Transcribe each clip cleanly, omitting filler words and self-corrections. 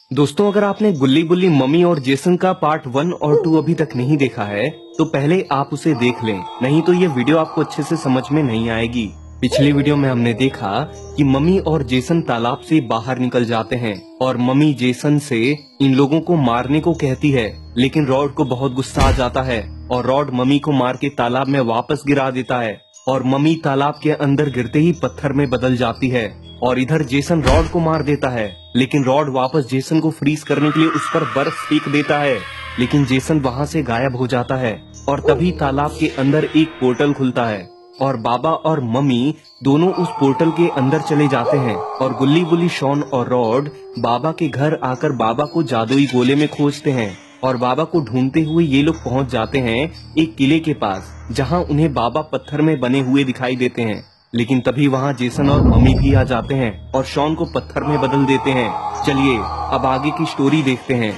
दोस्तों, अगर आपने गुल्ली बुल्ली मम्मी और जेसन का पार्ट 1 और 2 अभी तक नहीं देखा है तो पहले आप उसे देख लें, नहीं तो ये वीडियो आपको अच्छे से समझ में नहीं आएगी। पिछली वीडियो में हमने देखा कि मम्मी और जेसन तालाब से बाहर निकल जाते हैं और मम्मी जेसन से इन लोगों को मारने को कहती है, लेकिन रॉड को बहुत गुस्सा आ जाता है और रॉड मम्मी को मार के तालाब में वापस गिरा देता है और मम्मी तालाब के अंदर गिरते ही पत्थर में बदल जाती है। और इधर जेसन रॉड को मार देता है, लेकिन रॉड वापस जेसन को फ्रीज करने के लिए उस पर बर्फ फेंक देता है, लेकिन जेसन वहां से गायब हो जाता है। और तभी तालाब के अंदर एक पोर्टल खुलता है और बाबा और मम्मी दोनों उस पोर्टल के अंदर चले जाते हैं और गुल्ली बुल्ली शॉन और रॉड बाबा के घर आकर बाबा को जादुई गोले में खोजते हैं और बाबा को ढूंढते हुए ये लोग पहुंच जाते हैं एक किले के पास, जहां उन्हें बाबा पत्थर में बने हुए दिखाई देते हैं। लेकिन तभी वहां जेसन और मम्मी भी आ जाते हैं और शॉन को पत्थर में बदल देते हैं। चलिए अब आगे की स्टोरी देखते हैं।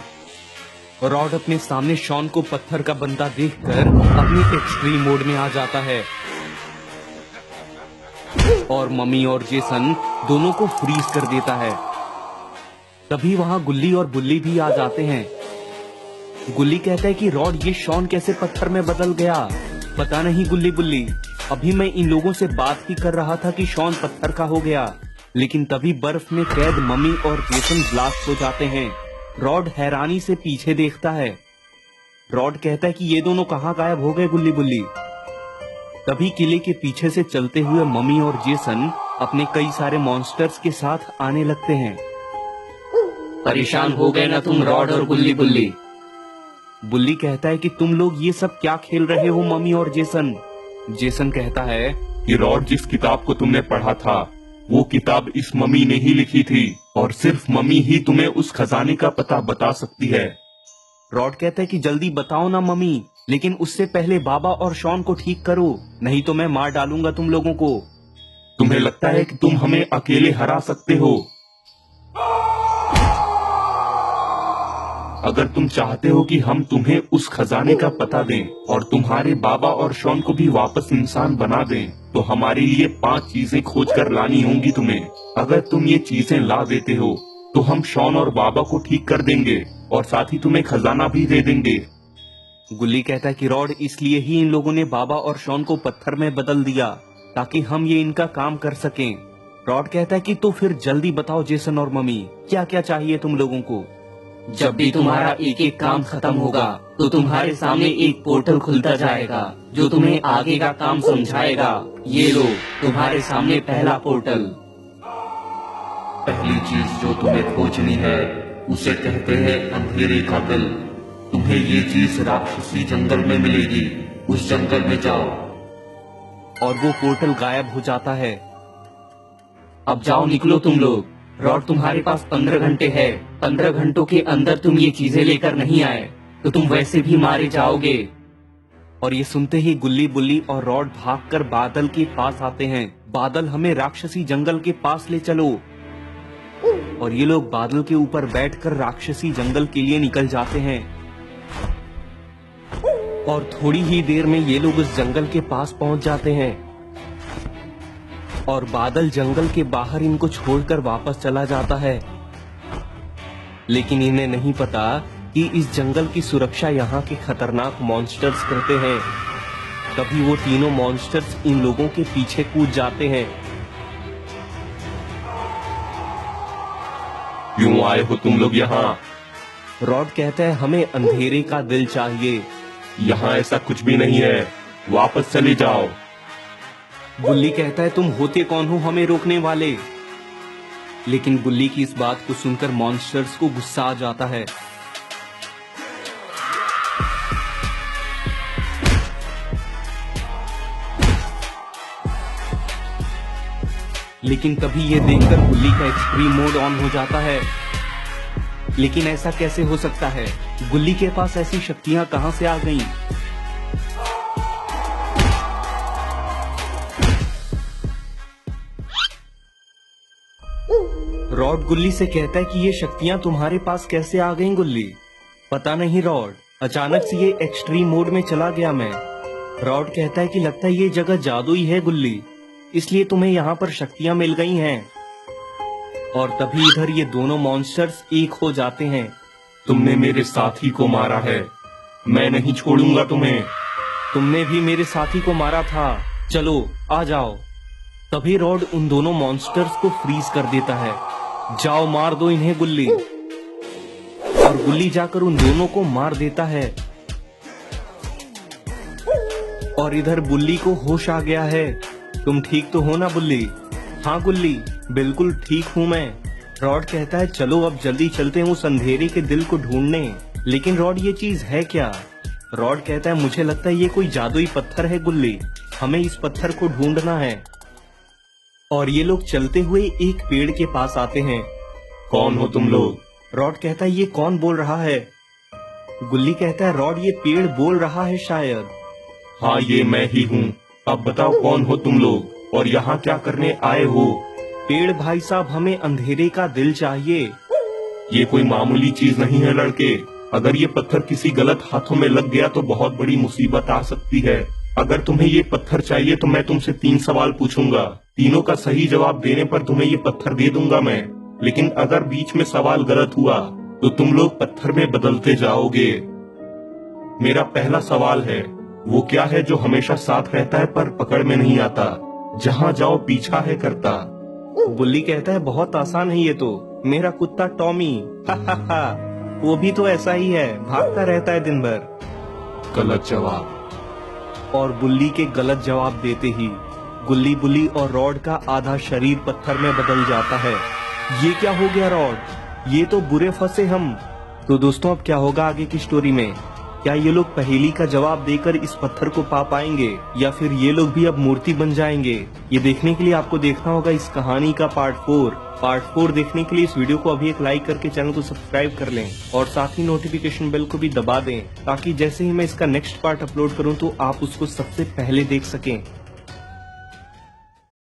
रॉड अपने सामने शॉन को पत्थर का बनता देखकर अपनी एक्सट्रीम मोड में आ जाता है और मम्मी और जेसन दोनों को फ्रीज कर देता है। तभी वहां गुल्ली और बुल्ली भी आ जाते हैं। गुल्ली कहता है कि रॉड, ये शॉन कैसे पत्थर में बदल गया? पता नहीं गुल्ली बुल्ली, अभी मैं इन लोगों से बात ही कर रहा था कि शॉन पत्थर का हो गया। लेकिन तभी बर्फ में कैद मम्मी और जेसन ब्लास्ट हो जाते हैं। रॉड हैरानी से पीछे देखता है। रॉड कहता है कि ये दोनों कहाँ गायब हो गए गुल्ली बुल्ली? तभी किले के पीछे से चलते हुए मम्मी और जेसन अपने कई सारे मॉन्स्टर्स के साथ आने लगते हैं। परेशान हो गए ना तुम रॉड और गुल्ली बुल्ली? बुल्ली कहता है कि तुम लोग ये सब क्या खेल रहे हो मम्मी और जेसन? जेसन कहता है कि रॉड, जिस किताब को तुमने पढ़ा था वो किताब इस मम्मी ने ही लिखी थी और सिर्फ मम्मी ही तुम्हें उस खजाने का पता बता सकती है। रॉड कहता है कि जल्दी बताओ ना मम्मी, लेकिन उससे पहले बाबा और शॉन को ठीक करो, नहीं तो मैं मार डालूंगा तुम लोगों को। तुम्हें लगता है कि तुम हमें अकेले हरा सकते हो? अगर तुम चाहते हो कि हम तुम्हें उस खजाने का पता दें और तुम्हारे बाबा और शॉन को भी वापस इंसान बना दें, तो हमारे लिए 5 चीजें खोज कर लानी होंगी तुम्हें। अगर तुम ये चीजें ला देते हो तो हम शॉन और बाबा को ठीक कर देंगे और साथ ही तुम्हें खजाना भी दे देंगे। गुल्ली कहता है कि रॉड, इसलिए ही इन लोगों ने बाबा और शॉन को पत्थर में बदल दिया ताकि हम ये इनका काम कर सकें। रॉड कहता है कि तो फिर जल्दी बताओ जेसन और मम्मी, क्या क्या चाहिए तुम लोगों को? जब भी तुम्हारा एक एक काम खत्म होगा तो तुम्हारे सामने एक पोर्टल खुलता जाएगा जो तुम्हें आगे का काम समझाएगा। ये लो तुम्हारे सामने पहला पोर्टल। पहली चीज जो तुम्हें खोजनी है उसे कहते हैं अंधेरे का दिल। तुम्हें ये चीज राक्षसी जंगल में मिलेगी, उस जंगल में जाओ। और वो पोर्टल गायब हो जाता है। अब जाओ, निकलो तुम लोग। रॉड, तुम्हारे पास 15 घंटे है। 15 घंटों के अंदर तुम ये चीजें लेकर नहीं आए तो तुम वैसे भी मारे जाओगे। और ये सुनते ही गुल्ली बुल्ली और रॉड भागकर बादल के पास आते हैं। बादल, हमें राक्षसी जंगल के पास ले चलो। और ये लोग बादल के ऊपर बैठकर राक्षसी जंगल के लिए निकल जाते हैं। और थोड़ी ही देर में ये लोग उस जंगल के पास पहुंच जाते हैं और बादल जंगल के बाहर इनको छोड़कर वापस चला जाता है। लेकिन इन्हें नहीं पता कि इस जंगल की सुरक्षा यहाँ के खतरनाक मॉन्स्टर्स करते हैं। तभी वो तीनों मॉन्स्टर्स इन लोगों के पीछे कूद जाते हैं। क्यों आए हो तुम लोग यहाँ? रॉड कहता है, हमें अंधेरे का दिल चाहिए। यहाँ ऐसा कुछ भी नहीं है, वापस चले जाओ। गुल्ली कहता है, तुम होते कौन हो हमें रोकने वाले? लेकिन गुल्ली की इस बात को सुनकर मॉन्स्टर्स को गुस्सा आ जाता है। लेकिन तभी ये देखकर गुल्ली का एक्सट्रीम मोड ऑन हो जाता है। लेकिन ऐसा कैसे हो सकता है? गुल्ली के पास ऐसी शक्तियां कहां से आ गईं? रॉड गुल्ली से कहता है कि ये शक्तियां तुम्हारे पास कैसे आ गईं गुल्ली? पता नहीं रॉड, अचानक से ये एक्सट्रीम मोड में चला गया मैं। रॉड कहता है कि लगता है ये जगह जादुई है गुल्ली, इसलिए तुम्हें यहाँ पर शक्तियां मिल गई हैं। और तभी इधर ये दोनों मॉन्स्टर्स एक हो जाते हैं। तुमने मेरे साथी को मारा है, मैं नहीं छोड़ूंगा तुम्हें। तुमने भी मेरे साथी को मारा था, चलो आ जाओ। तभी रॉड उन दोनों मॉन्स्टर्स को फ्रीज कर देता है। जाओ मार दो इन्हें गुल्ली। और गुल्ली जाकर उन दोनों को मार देता है। और इधर बुल्ली को होश आ गया है। तुम ठीक तो हो ना बुल्ली? हाँ गुल्ली, बिल्कुल ठीक हूँ मैं। रॉड कहता है चलो अब जल्दी चलते हैं उस अंधेरे के दिल को ढूंढने। लेकिन रॉड ये चीज है क्या? रॉड कहता है मुझे लगता है ये कोई जादुई पत्थर है गुल्ली, हमें इस पत्थर को ढूंढना है। और ये लोग चलते हुए एक पेड़ के पास आते हैं। कौन हो तुम लोग? रॉड कहता है ये कौन बोल रहा है? गुल्ली कहता है रॉड ये पेड़ बोल रहा है शायद। हाँ ये मैं ही हूँ। अब बताओ कौन हो तुम लोग और यहाँ क्या करने आए हो? पेड़ भाई साहब हमें अंधेरे का दिल चाहिए। ये कोई मामूली चीज नहीं है लड़के, अगर ये पत्थर किसी गलत हाथों में लग गया तो बहुत बड़ी मुसीबत आ सकती है। अगर तुम्हें ये पत्थर चाहिए तो मैं तुमसे 3 सवाल पूछूंगा, तीनों का सही जवाब देने पर तुम्हें ये पत्थर दे दूंगा मैं। लेकिन अगर बीच में सवाल गलत हुआ तो तुम लोग पत्थर में बदलते जाओगे। मेरा पहला सवाल है, वो क्या है जो हमेशा साथ रहता है पर पकड़ में नहीं आता, जहाँ जाओ पीछा है करता? बुल्ली कहता है बहुत आसान है ये तो, मेरा कुत्ता टॉमी। हा वो भी तो ऐसा ही है, भागता रहता है दिन भर। गलत जवाब। और बुल्ली के गलत जवाब देते ही गुल्ली बुल्ली और रॉड का आधा शरीर पत्थर में बदल जाता है। ये क्या हो गया रॉड? ये तो बुरे फंसे हम। तो दोस्तों अब क्या होगा आगे की स्टोरी में? क्या ये लोग पहेली का जवाब देकर इस पत्थर को पा पाएंगे या फिर ये लोग भी अब मूर्ति बन जाएंगे? ये देखने के लिए आपको देखना होगा इस कहानी का पार्ट 4। पार्ट 4 देखने के लिए इस वीडियो को अभी एक लाइक करके चैनल को सब्सक्राइब कर लें और साथ ही नोटिफिकेशन बेल को भी दबा दें ताकि जैसे ही मैं इसका नेक्स्ट पार्ट अपलोड करूं तो आप उसको सबसे पहले देख सकें।